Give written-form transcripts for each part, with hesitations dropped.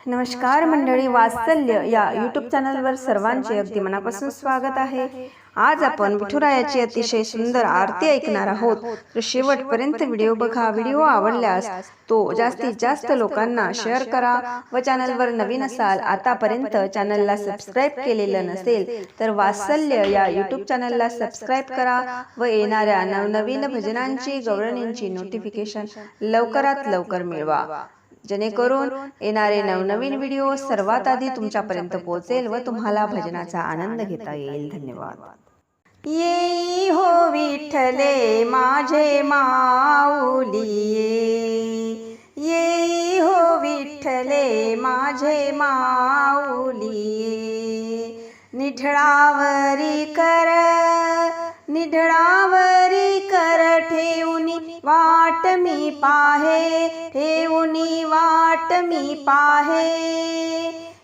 नमस्कार मंडळी, वात्सल्य या यूट्यूब चॅनलवर सर्वांचे अगदी मनापासून स्वागत आहे। आज आपण विठुरायाची अतिशय सुंदर आरती ऐकणार आहोत, तर शेवटपर्यंत व्हिडिओ बघा। व्हिडिओ आवडल्यास तो जास्तीत जास्त लोकांना शेअर करा व चॅनलवर नवीन असाल, आतापर्यंत चॅनलला सबस्क्राईब केलेलं नसेल तर वात्सल्य या यूट्यूब चॅनलला सबस्क्राईब करा व येणाऱ्या नवनवीन भजनांची गवळणींची नोटिफिकेशन लवकरात लवकर मिळवा, जेणेकरून येणारे नवनवीन व्हिडिओ सर्वात आधी तुमच्यापर्यंत पोहोचेल व तुम्हाला भजनाचा आनंद घेता येईल। धन्यवाद। येई हो विठ्ठले माझे माऊली, येई हो विठ्ठले माझे माऊली, निढळावरी कर ठेवूनी वाट मी पाहे, ठेवूनी वाट मी पाहे।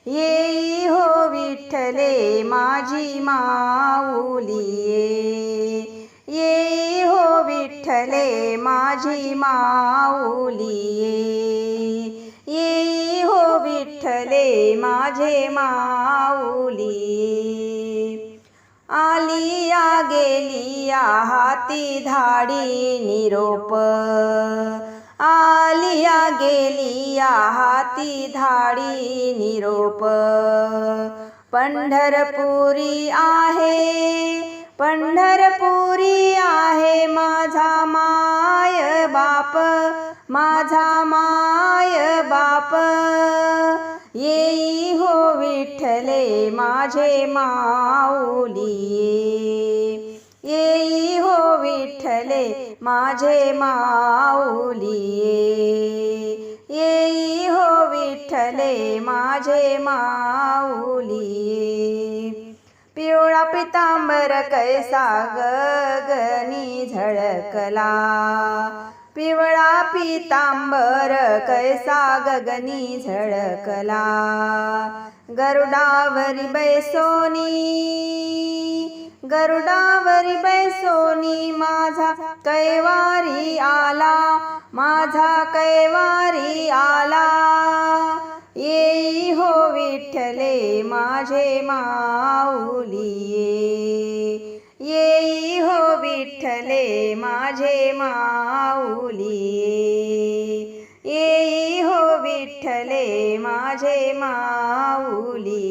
येई हो विठ्ठले माझी माऊली, येई हो विठ्ठले माझी माऊली, येई हो विठ्ठले माझे माऊली। आलिया गेलिया हाती धाडी निरोप, आलिया गेलिया हाती धाडी निरोप। पंढरपुरी आहे, पंढरपुरी आहे माझा माय बाप, माझा माय बाप। येई हो विठ्ठले माझे माऊली, येई हो विठ्ठले माझे माऊली, येई हो विठ्ठले माझे माऊली। पिवळा पितांबर कैसा गगनी झळकला, पिवळा पितांबर कैसा गगनी झळकला। गरुडावरी बैसोनी, गरुडावरी बैसोनी माझा कैवारी आला, माझा कैवारी आला। येई हो विठ्ठले माझे माऊली, येई हो विठ्ठले माझे माऊली, येई हो विठ्ठले माझे माऊली।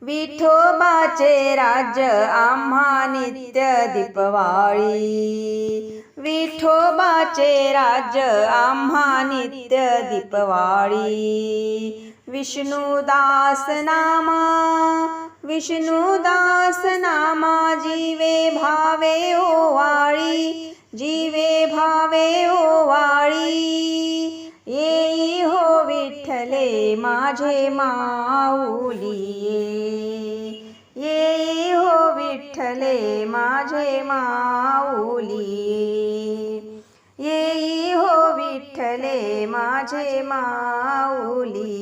विठोबाचे राज्य आम्हा नित्य दीपवाळी, विठोबाचे राज्य आम्हा नित्य दीपवाळी। विष्णुदास नामा, विष्णुदास नामा जीवे भावे ओवाळी, जीवे भावे ओवाळी। येई हो विठ्ठले माझे माऊली, येई हो विठ्ठले माझे माऊली, येई हो विठ्ठले माझे माऊली।